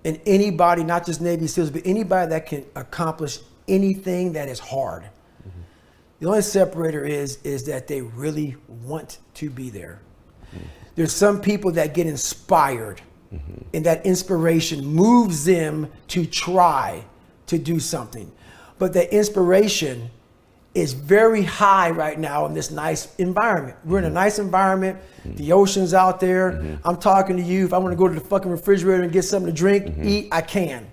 And anybody, not just Navy SEALs, but anybody that can accomplish anything that is hard. Mm-hmm. The only separator is that they really want to be there. Mm-hmm. There's some people that get inspired, mm-hmm. and that inspiration moves them to try to do something. But the inspiration is very high right now in this nice environment. We're in a nice environment. Mm-hmm. The ocean's out there. Mm-hmm. I'm talking to you. If I want to go to the fucking refrigerator and get something to drink, mm-hmm. eat, I can.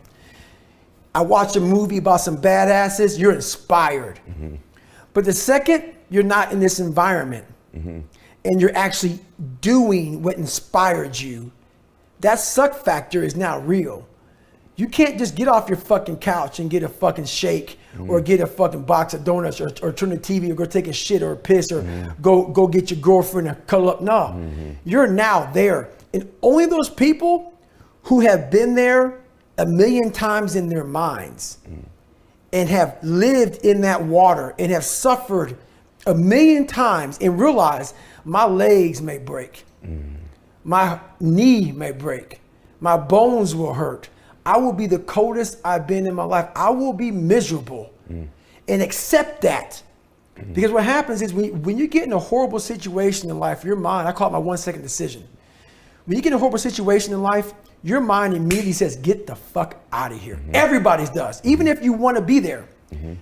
I watch a movie about some badasses, you're inspired. Mm-hmm. But the second you're not in this environment, mm-hmm. and you're actually doing what inspired you, that suck factor is now real. You can't just get off your fucking couch and get a fucking shake, mm-hmm. or get a fucking box of donuts, or turn the TV, or go take a shit or a piss, or mm-hmm. go get your girlfriend and cuddle up. No, mm-hmm. you're now there. And only those people who have been there a million times in their minds, mm-hmm. and have lived in that water and have suffered a million times and realize my legs may break, mm-hmm. my knee may break, my bones will hurt. I will be the coldest I've been in my life. I will be miserable, and accept that. Because what happens is when you get in a horrible situation in life, your mind, I call it my 1 second decision. When you get in a horrible situation in life, your mind immediately says, get the fuck out of here. Mm-hmm. Everybody's does, even if you want to be there. Mm-hmm.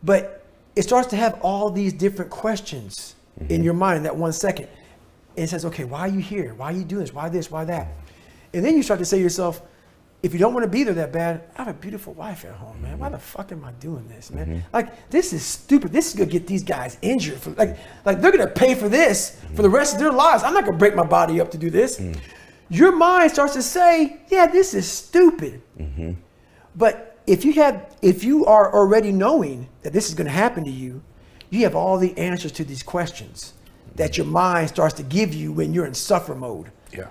But it starts to have all these different questions, mm-hmm. in your mind in that 1 second. And it says, okay, why are you here? Why are you doing this? Why this? Why that? And then you start to say to yourself, if you don't want to be there that bad, I have a beautiful wife at home, man. Why the fuck am I doing this, man? Mm-hmm. Like, this is stupid. This is gonna get these guys injured. Like they're gonna pay for this for the rest of their lives. I'm not gonna break my body up to do this. Mm-hmm. Your mind starts to say, yeah, this is stupid. Mm-hmm. But if you are already knowing that this is gonna happen to you, you have all the answers to these questions that your mind starts to give you when you're in suffer mode. Yeah.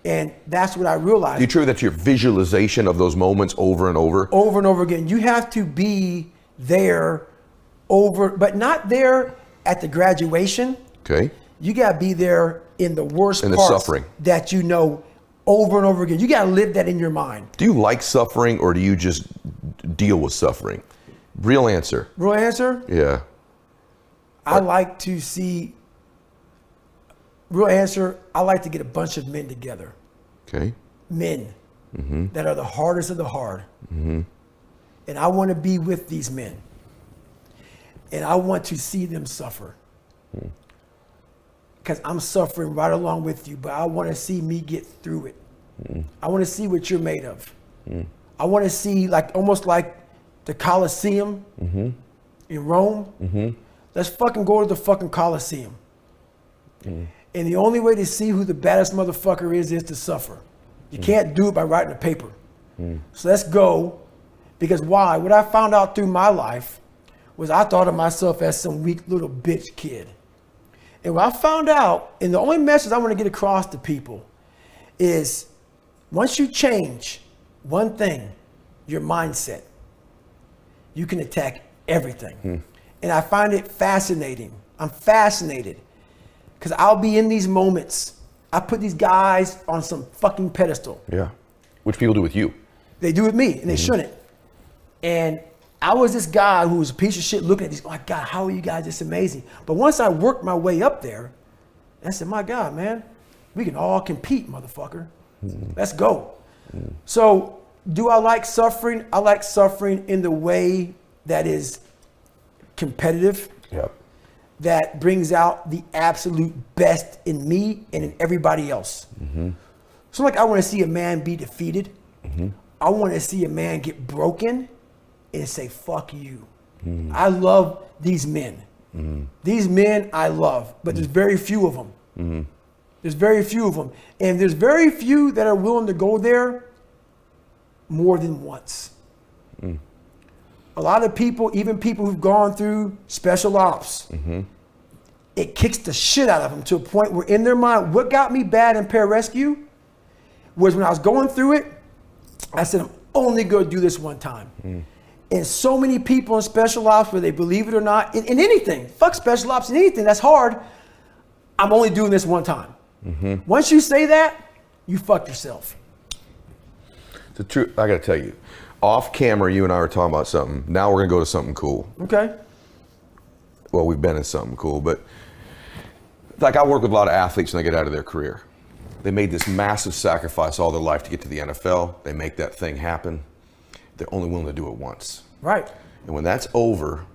And that's what I realized. Do you true that's your visualization of those moments over and over? Over and over again. You have to be there but not there at the graduation. Okay. You got to be there in the worst parts. In the suffering. That you know over and over again. You got to live that in your mind. Do you like suffering, or do you just deal with suffering? Real answer. Real answer? Yeah. I like to see... Real answer, I like to get a bunch of men together. Okay. Men, mm-hmm. that are the hardest of the hard. Mm-hmm. And I want to be with these men. And I want to see them suffer. Because I'm suffering right along with you, but I want to see me get through it. I want to see what you're made of. I want to see, almost like the Colosseum, mm-hmm. in Rome. Mm-hmm. Let's fucking go to the fucking Colosseum. And the only way to see who the baddest motherfucker is to suffer. You can't do it by writing a paper. So let's go. Because why? What I found out through my life was I thought of myself as some weak little bitch kid. And what I found out, and the only message I want to get across to people is, once you change one thing, your mindset, you can attack everything. And I find it fascinating. I'm fascinated. Because I'll be in these moments. I put these guys on some fucking pedestal. Yeah. Which people do with you. They do with me, and they shouldn't. And I was this guy who was a piece of shit looking at these, oh my God, how are you guys this amazing? But once I worked my way up there, I said, my God, man, we can all compete, motherfucker. Let's go. So do I like suffering? I like suffering in the way that is competitive. Yep. That brings out the absolute best in me and in everybody else. So I want to see a man be defeated. I want to see a man get broken and say, fuck you. I love these men. These men I love, but there's very few of them. There's very few of them. And there's very few that are willing to go there more than once. A lot of people, even people who've gone through special ops, it kicks the shit out of them to a point where in their mind, what got me bad in pararescue was when I was going through it, I said, I'm only going to do this one time. And so many people in special ops, whether they believe it or not, in anything, fuck special ops in anything, that's hard. I'm only doing this one time. Once you say that, you fuck yourself. The truth, I got to tell you, off camera, you and I were talking about something. Now we're going to go to something cool. Okay. Well, we've been in something cool, but like I work with a lot of athletes when they get out of their career. They made this massive sacrifice all their life to get to the NFL. They make that thing happen. They're only willing to do it once. Right. And when that's over,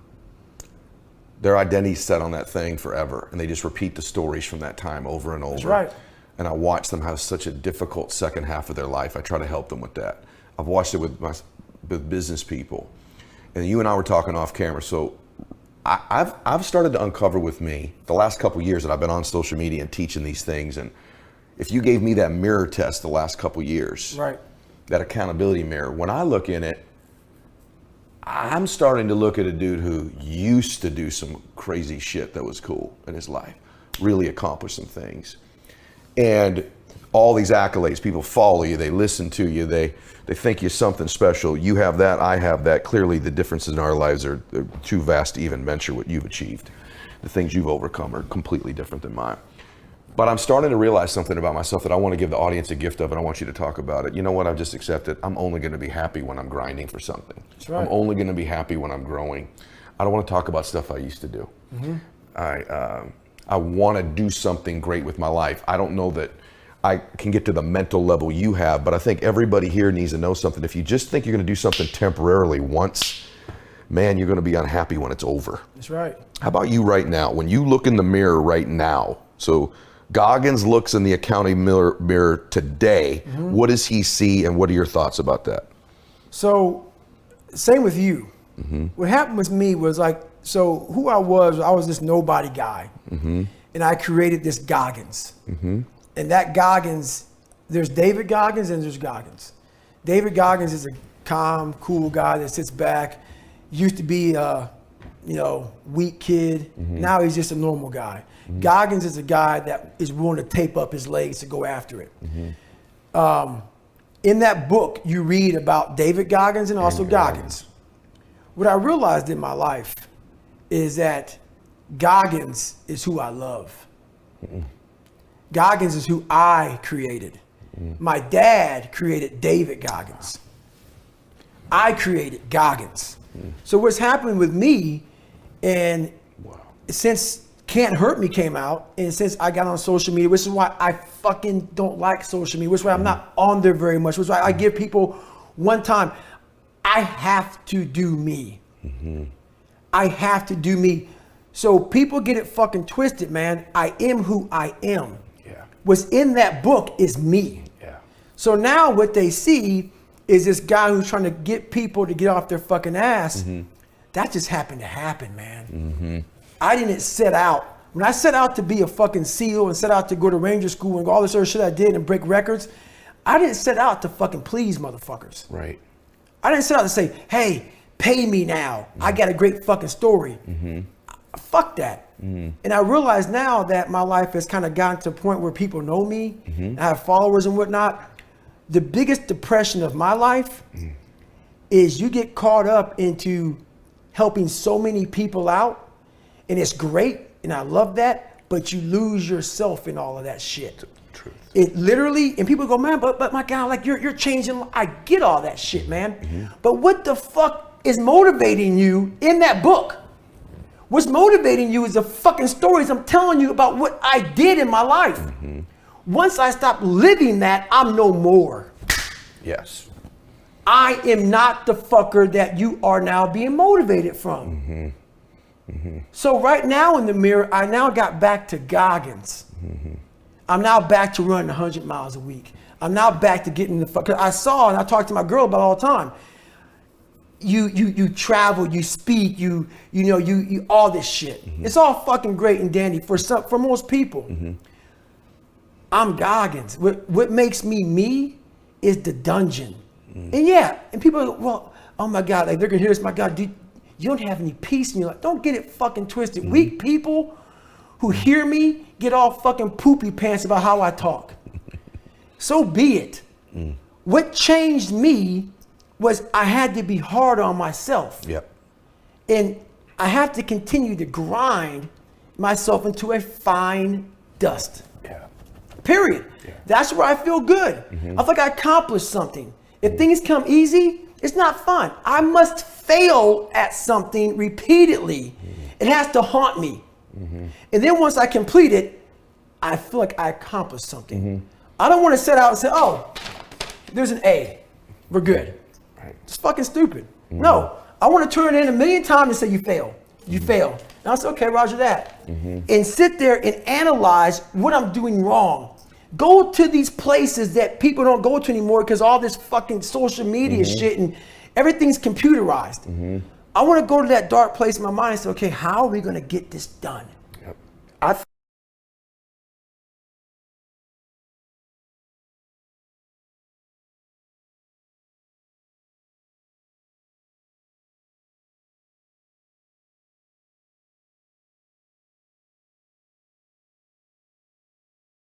their identity's set on that thing forever. And they just repeat the stories from that time over and over. That's right. And I watch them have such a difficult second half of their life. I try to help them with that. I've watched it with business people. And you and I were talking off camera. So I've started to uncover with me the last couple of years that I've been on social media and teaching these things. And if you gave me that mirror test the last couple of years, right, that accountability mirror, when I look in it, I'm starting to look at a dude who used to do some crazy shit that was cool in his life, really accomplish some things. And all these accolades, people follow you, they listen to you, they think you're something special. You have that, I have that. Clearly the differences in our lives are too vast to even venture what you've achieved. The things you've overcome are completely different than mine. But I'm starting to realize something about myself that I want to give the audience a gift of, and I want you to talk about it. You know what? I've just accepted. I'm only going to be happy when I'm grinding for something. That's right. I'm only going to be happy when I'm growing. I don't want to talk about stuff I used to do. Mm-hmm. I want to do something great with my life. I don't know that I can get to the mental level you have, but I think everybody here needs to know something. If you just think you're going to do something temporarily once, man, you're going to be unhappy when it's over. That's right. How about you right now? When you look in the mirror right now, so Goggins looks in the accounting mirror today, mm-hmm. What does he see and what are your thoughts about that? So, same with you. Mm-hmm. What happened with me was like, so who I was this nobody guy. Mm-hmm. And I created this Goggins. Mm-hmm. And that Goggins, there's David Goggins and there's Goggins. David Goggins is a calm, cool guy that sits back. Used to be a, weak kid. Mm-hmm. Now he's just a normal guy. Mm-hmm. Goggins is a guy that is willing to tape up his legs to go after it. Mm-hmm. In that book, you read about David Goggins and also Goggins. What I realized in my life is that Goggins is who I love. Mm-mm. Goggins is who I created. Mm. My dad created David Goggins. I created Goggins. Mm. So what's happening with me, and since Can't Hurt Me came out, and since I got on social media, which is why I fucking don't like social media, which is why I'm not on there very much, which is why I give people one time, I have to do me. Mm-hmm. I have to do me. So people get it fucking twisted, man. I am who I am. Yeah. What's in that book is me. Yeah. So now what they see is this guy who's trying to get people to get off their fucking ass. Mm-hmm. That just happened to happen, man. Mm-hmm. I didn't set out. When I set out to be a fucking SEAL and set out to go to Ranger School and all this other shit I did and break records, I didn't set out to fucking please motherfuckers. Right. I didn't set out to say, hey, pay me now. Mm-hmm. I got a great fucking story. Mm-hmm. Fuck that. Mm-hmm. And I realize now that my life has kind of gotten to a point where people know me, mm-hmm. I have followers and whatnot. The biggest depression of my life is you get caught up into helping so many people out, and it's great, and I love that, but you lose yourself in all of that shit. Truth. It literally, and people go, man, but my God, like you're changing. I get all that shit, man. Mm-hmm. But what the fuck is motivating you in that book? What's motivating you is the fucking stories I'm telling you about what I did in my life. Mm-hmm. Once I stop living that, I'm no more. Yes. I am not the fucker that you are now being motivated from. Mm-hmm. Mm-hmm. So right now in the mirror, I now got back to Goggins. Mm-hmm. I'm now back to running 100 miles a week. I'm now back to getting the fuck. I saw, and I talk to my girl about it all the time. You travel, you speak, you all this shit. Mm-hmm. It's all fucking great and dandy for most people. Mm-hmm. I'm Goggins. What makes me is the dungeon. Mm-hmm. And yeah, and people go, well, oh my God, like they're gonna hear this, my God, you don't have any peace in your life. Don't get it fucking twisted. Mm-hmm. Weak people who hear me get all fucking poopy pants about how I talk. So be it. Mm. What changed me was I had to be hard on myself. Yep. And I have to continue to grind myself into a fine dust. Yeah. Period. Yeah. That's where I feel good. Mm-hmm. I feel like I accomplished something. If things come easy, it's not fun. I must fail at something repeatedly. It has to haunt me. And then once I complete it, I feel like I accomplished something. I don't want to set out and say, oh, there's an A. We're good. It's fucking stupid. No, I want to turn it in 1,000,000 times and say you fail. You fail. And I say, okay, roger that. And sit there and analyze what I'm doing wrong. Go to these places that people don't go to anymore because all this fucking social media shit and everything's computerized. I want to go to that dark place in my mind and say, okay, how are we going to get this done? I